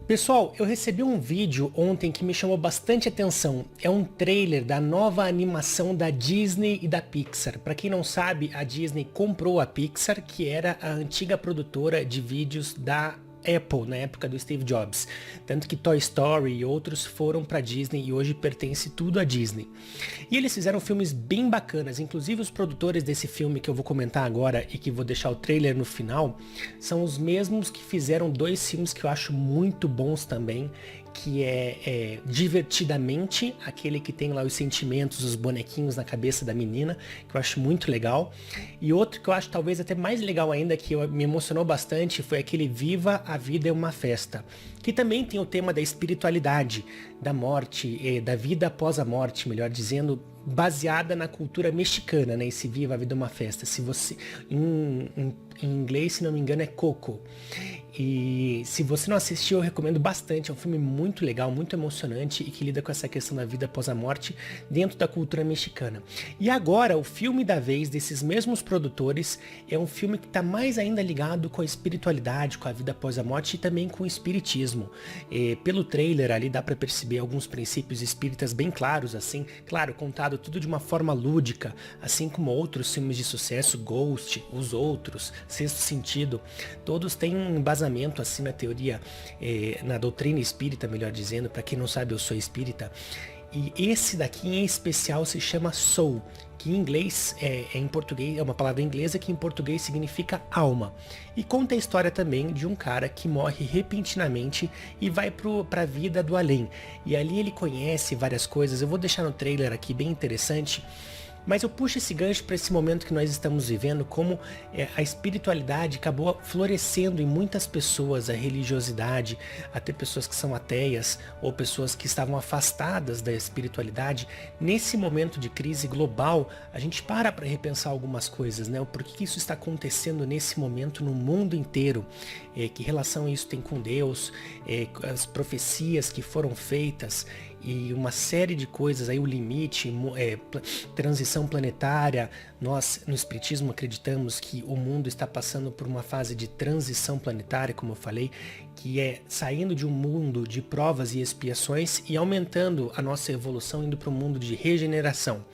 Pessoal, eu recebi um vídeo ontem que me chamou bastante atenção. É um trailer da nova animação da Disney e da Pixar. Para quem não sabe, a Disney comprou a Pixar, que era a antiga produtora de vídeos da Apple na época do Steve Jobs. Tanto que Toy Story e outros foram para Disney e hoje pertence tudo à Disney. E eles fizeram filmes bem bacanas, inclusive os produtores desse filme que eu vou comentar agora e que vou deixar o trailer no final, são os mesmos que fizeram dois filmes que eu acho muito bons também, que é Divertidamente, aquele que tem lá os sentimentos, os bonequinhos na cabeça da menina, que eu acho muito legal. E outro que eu acho talvez até mais legal ainda, que me emocionou bastante, foi aquele Viva a Vida é uma Festa, que também tem o tema da espiritualidade, da morte, da vida após a morte, melhor dizendo, baseada na cultura mexicana, né? Esse Viva a Vida é uma Festa. Se você, em inglês, se não me engano, é Coco. E se você não assistiu, eu recomendo bastante. É um filme muito legal, muito emocionante e que lida com essa questão da vida após a morte dentro da cultura mexicana. E agora, o filme da vez desses mesmos produtores é um filme que está mais ainda ligado com a espiritualidade, com a vida após a morte e também com o espiritismo. Pelo trailer ali dá para perceber alguns princípios espíritas bem claros, assim, claro, contado tudo de uma forma lúdica, assim como outros filmes de sucesso, Ghost, Os Outros, Sexto Sentido, todos têm um embasamento assim na teoria, na doutrina espírita, melhor dizendo. Para quem não sabe, eu sou espírita. E esse daqui em especial se chama Soul, que em inglês em português é uma palavra inglesa que em português significa alma. E conta a história também de um cara que morre repentinamente e vai para a vida do além. E ali ele conhece várias coisas. Eu vou deixar no trailer aqui, bem interessante. Mas eu puxo esse gancho para esse momento que nós estamos vivendo, como a espiritualidade acabou florescendo em muitas pessoas, a religiosidade, até pessoas que são ateias ou pessoas que estavam afastadas da espiritualidade. Nesse momento de crise global, a gente para repensar algumas coisas, né? Por que isso está acontecendo nesse momento no mundo inteiro? Que relação isso tem com Deus? As profecias que foram feitas e uma série de coisas aí, o limite, transição planetária. Nós no Espiritismo acreditamos que o mundo está passando por uma fase de transição planetária, como eu falei, que é saindo de um mundo de provas e expiações e aumentando a nossa evolução, indo para um mundo de regeneração,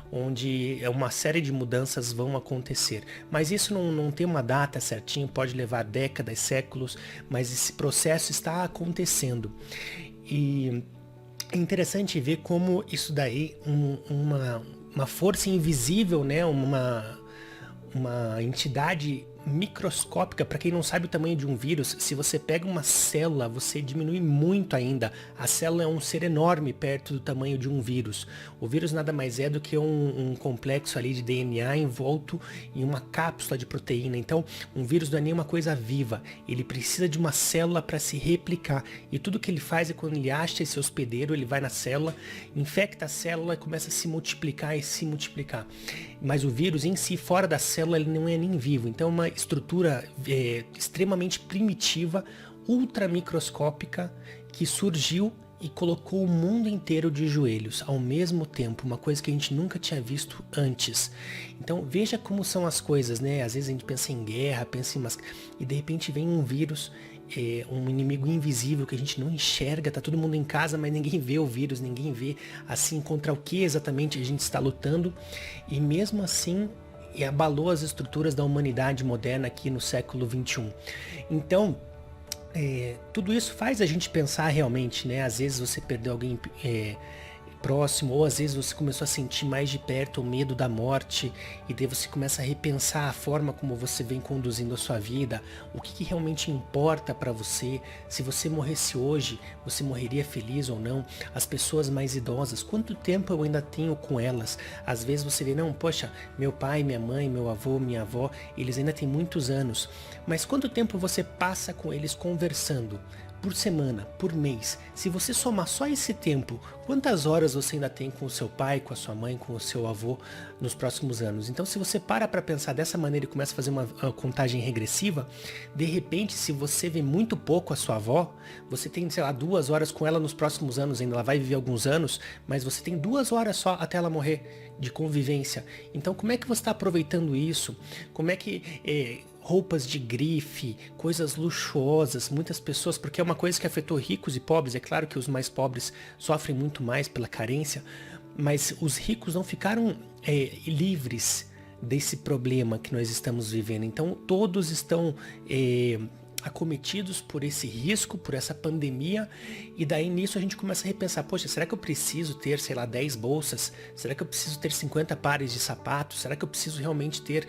onde uma série de mudanças vão acontecer. Mas isso não tem uma data certinho, pode levar décadas, séculos, mas esse processo está acontecendo. E é interessante ver como isso daí, uma força invisível, né? Uma entidade microscópica. Para quem não sabe o tamanho de um vírus, se você pega uma célula, você diminui muito ainda. A célula é um ser enorme perto do tamanho de um vírus. O vírus nada mais é do que um complexo ali de DNA envolto em uma cápsula de proteína. Então, um vírus não é nenhuma coisa viva. Ele precisa de uma célula para se replicar. E tudo que ele faz é quando ele acha esse hospedeiro, ele vai na célula, infecta a célula e começa a se multiplicar e se multiplicar. Mas o vírus em si, fora da célula, ele não é nem vivo. Então, uma estrutura extremamente primitiva, ultramicroscópica, que surgiu e colocou o mundo inteiro de joelhos ao mesmo tempo, uma coisa que a gente nunca tinha visto antes. Então veja como são as coisas, né? Às vezes a gente pensa em guerra, pensa em e de repente vem um vírus, um inimigo invisível que a gente não enxerga, tá todo mundo em casa, mas ninguém vê o vírus, ninguém vê assim contra o que exatamente a gente está lutando, e mesmo assim abalou as estruturas da humanidade moderna aqui no século XXI. Então, tudo isso faz a gente pensar realmente, né? Às vezes você perdeu alguém próximo, ou às vezes você começou a sentir mais de perto o medo da morte, e daí você começa a repensar a forma como você vem conduzindo a sua vida, o que realmente importa para você. Se você morresse hoje, você morreria feliz ou não? As pessoas mais idosas, quanto tempo eu ainda tenho com elas? Às vezes você vê, não, poxa, meu pai, minha mãe, meu avô, minha avó, eles ainda têm muitos anos, mas quanto tempo você passa com eles conversando? Por semana, por mês. Se você somar só esse tempo, quantas horas você ainda tem com o seu pai, com a sua mãe, com o seu avô nos próximos anos? Então, se você para pensar dessa maneira e começa a fazer uma contagem regressiva, de repente, se você vê muito pouco a sua avó, você tem, sei lá, 2 horas com ela nos próximos anos ainda. Ela vai viver alguns anos, mas você tem 2 horas só até ela morrer de convivência. Então, como é que você está aproveitando isso? Como é que roupas de grife, coisas luxuosas, muitas pessoas, porque é uma coisa que afetou ricos e pobres, é claro que os mais pobres sofrem muito mais pela carência, mas os ricos não ficaram livres desse problema que nós estamos vivendo. Então todos estão acometidos por esse risco, por essa pandemia, e daí nisso a gente começa a repensar, poxa, será que eu preciso ter, sei lá, 10 bolsas? Será que eu preciso ter 50 pares de sapatos? Será que eu preciso realmente ter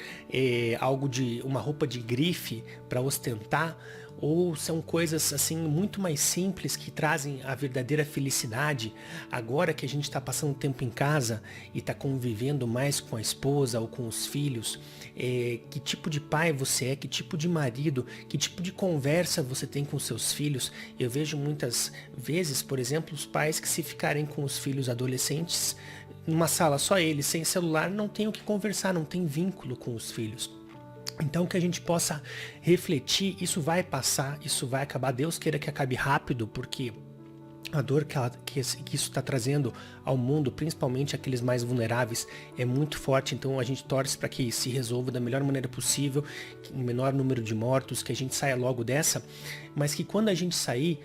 uma roupa de grife para ostentar? Ou são coisas assim muito mais simples que trazem a verdadeira felicidade? Agora que a gente está passando tempo em casa e está convivendo mais com a esposa ou com os filhos, que tipo de pai você é, que tipo de marido, que tipo de conversa você tem com seus filhos? Eu vejo muitas vezes, por exemplo, os pais que, se ficarem com os filhos adolescentes numa sala só eles, sem celular, não tem o que conversar, não tem vínculo com os filhos. Então que a gente possa refletir, isso vai passar, isso vai acabar, Deus queira que acabe rápido, porque a dor que isso está trazendo ao mundo, principalmente aqueles mais vulneráveis, é muito forte. Então a gente torce para que se resolva da melhor maneira possível, o menor número de mortos, que a gente saia logo dessa, mas que quando a gente saia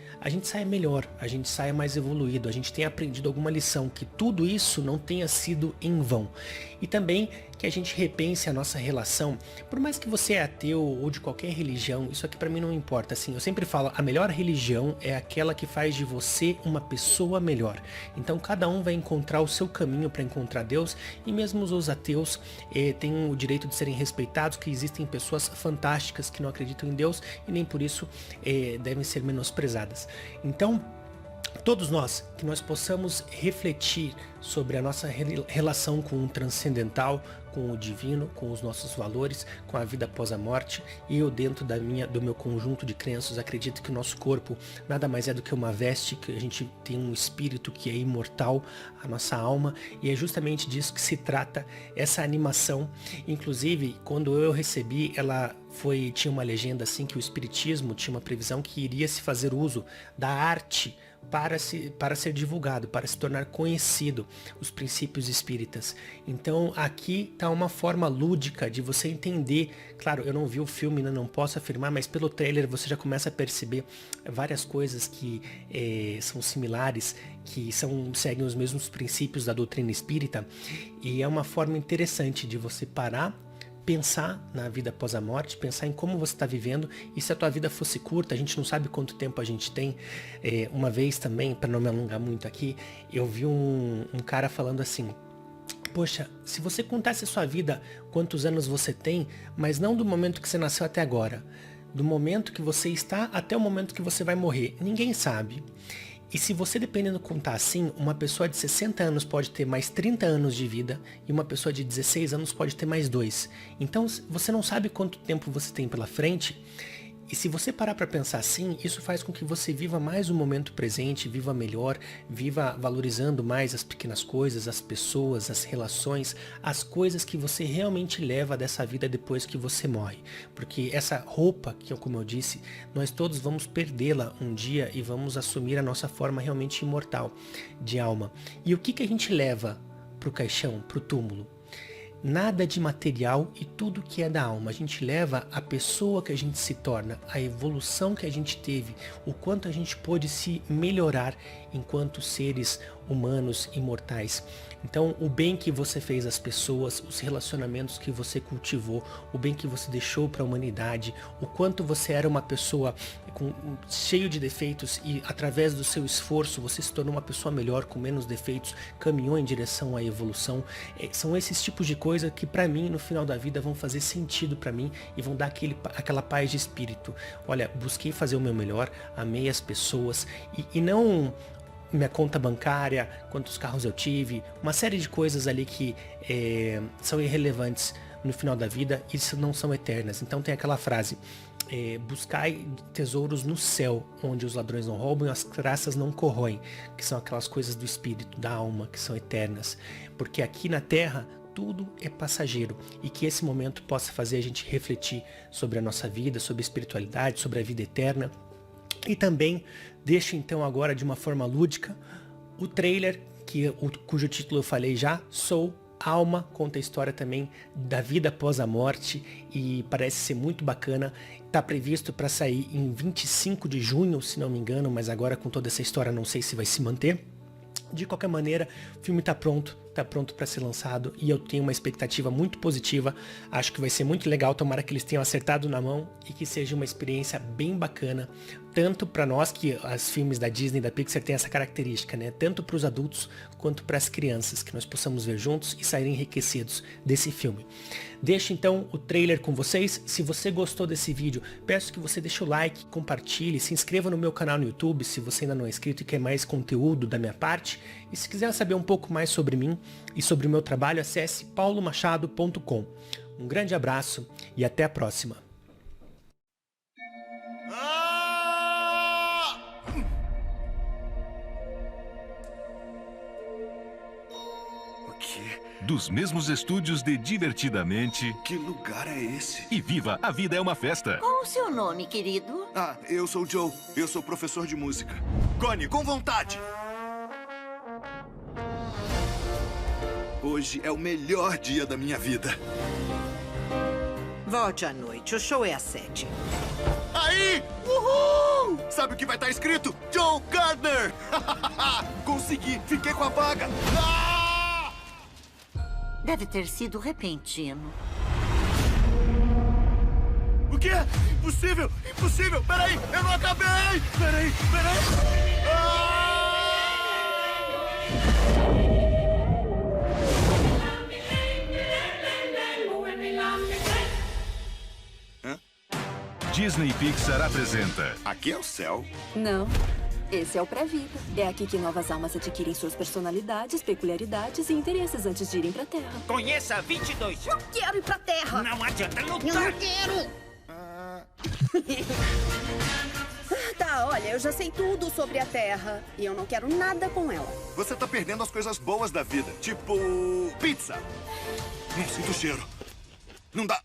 melhor, a gente saia mais evoluído, a gente tenha aprendido alguma lição, que tudo isso não tenha sido em vão. E também que a gente repense a nossa relação, por mais que você é ateu ou de qualquer religião, isso aqui para mim não importa, assim, eu sempre falo, a melhor religião é aquela que faz de você uma pessoa melhor. Então cada um vai encontrar o seu caminho para encontrar Deus, e mesmo os ateus têm o direito de serem respeitados, que existem pessoas fantásticas que não acreditam em Deus e nem por isso devem ser menosprezadas. Então, todos nós, que nós possamos refletir sobre a nossa relação com o transcendental, com o divino, com os nossos valores, com a vida após a morte. E eu, dentro do meu conjunto de crenças, acredito que o nosso corpo nada mais é do que uma veste, que a gente tem um espírito que é imortal, a nossa alma, e é justamente disso que se trata essa animação. Inclusive, quando eu recebi, tinha uma legenda assim, que o espiritismo tinha uma previsão que iria se fazer uso da arte para ser divulgado, para se tornar conhecido os princípios espíritas. Então aqui está uma forma lúdica de você entender. Claro, eu não vi o filme, ainda não posso afirmar, mas pelo trailer você já começa a perceber várias coisas que são similares, que seguem os mesmos princípios da doutrina espírita, e é uma forma interessante de você parar, pensar na vida após a morte, pensar em como você está vivendo, e se a tua vida fosse curta, a gente não sabe quanto tempo a gente tem. Uma vez também, para não me alongar muito aqui, eu vi um cara falando assim, poxa, se você contasse a sua vida, quantos anos você tem, mas não do momento que você nasceu até agora, do momento que você está até o momento que você vai morrer, ninguém sabe. E se você, dependendo, contar assim, uma pessoa de 60 anos pode ter mais 30 anos de vida e uma pessoa de 16 anos pode ter mais 2. Então você não sabe quanto tempo você tem pela frente. E se você parar para pensar assim, isso faz com que você viva mais o momento presente, viva melhor, viva valorizando mais as pequenas coisas, as pessoas, as relações, as coisas que você realmente leva dessa vida depois que você morre. Porque essa roupa, que como eu disse, nós todos vamos perdê-la um dia e vamos assumir a nossa forma realmente imortal de alma. E o que a gente leva para o caixão, para o túmulo? Nada de material e tudo que é da alma. A gente leva a pessoa que a gente se torna, a evolução que a gente teve, o quanto a gente pôde se melhorar enquanto seres humanos imortais. Então, o bem que você fez às pessoas, os relacionamentos que você cultivou, o bem que você deixou para a humanidade, o quanto você era uma pessoa cheio de defeitos e através do seu esforço você se tornou uma pessoa melhor, com menos defeitos, caminhou em direção à evolução. São esses tipos de coisa que para mim no final da vida vão fazer sentido para mim e vão dar aquela paz de espírito. Olha, busquei fazer o meu melhor, amei as pessoas e não minha conta bancária, quantos carros eu tive, uma série de coisas ali que são irrelevantes no final da vida e não são eternas. Então tem aquela frase, buscai tesouros no céu, onde os ladrões não roubam e as traças não corroem, que são aquelas coisas do espírito, da alma, que são eternas. Porque aqui na terra tudo é passageiro, e que esse momento possa fazer a gente refletir sobre a nossa vida, sobre a espiritualidade, sobre a vida eterna. E também deixo então agora de uma forma lúdica o trailer, cujo título eu falei já, Soul, Alma conta a história também da vida após a morte e parece ser muito bacana. Tá previsto para sair em 25 de junho, se não me engano, mas agora com toda essa história não sei se vai se manter. De qualquer maneira, o filme tá pronto para ser lançado e eu tenho uma expectativa muito positiva. Acho que vai ser muito legal, tomara que eles tenham acertado na mão e que seja uma experiência bem bacana, tanto para nós, que os filmes da Disney e da Pixar têm essa característica, né? Tanto para os adultos quanto para as crianças, que nós possamos ver juntos e sair enriquecidos desse filme. Deixo então o trailer com vocês. Se você gostou desse vídeo, peço que você deixe o like, compartilhe, se inscreva no meu canal no YouTube, se você ainda não é inscrito e quer mais conteúdo da minha parte. E se quiser saber um pouco mais sobre mim e sobre o meu trabalho, acesse paulomachado.com. Um grande abraço e até a próxima. Dos mesmos estúdios de Divertidamente. Que lugar é esse? E Viva, a vida é uma festa. Qual o seu nome, querido? Ah, eu sou o Joe. Eu sou professor de música. Connie, com vontade! Hoje é o melhor dia da minha vida. Volte à noite. O show é às 7. Aí! Uhul! Sabe o que vai estar escrito? Joe Gardner! Consegui! Fiquei com a vaga! Ah! Deve ter sido repentino. O quê? Impossível! Impossível! Peraí! Eu não acabei! Peraí! Disney e Pixar apresenta. Aqui é o céu. Não. Esse é o pré-vida. É aqui que novas almas adquirem suas personalidades, peculiaridades e interesses antes de irem pra Terra. Conheça 22. Não quero ir pra Terra! Não adianta Eu lutar. não quero! Tá, olha, eu já sei tudo sobre a Terra. E eu não quero nada com ela. Você tá perdendo as coisas boas da vida. Tipo... pizza. Não sinto o cheiro. Não dá...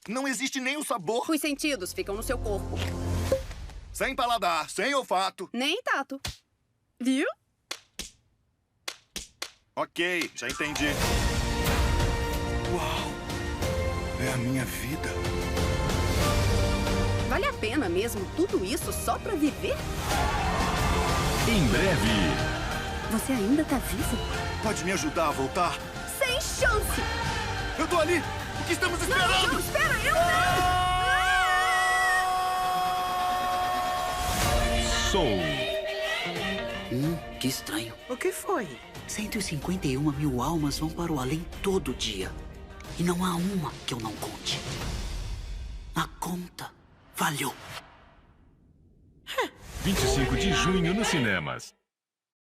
Não existe nem o sabor. Os sentidos ficam no seu corpo. Sem paladar, sem olfato. Nem tato. Viu? Ok, já entendi. Uau! É a minha vida. Vale a pena mesmo tudo isso só pra viver? Em breve. Você ainda tá vivo? Pode me ajudar a voltar? Sem chance! Eu tô ali! O que estamos esperando? Não, espera, eu não! Soul. Que estranho. O que foi? 151 mil almas vão para o além todo dia. E não há uma que eu não conte. A conta falhou. 25 de junho nos cinemas.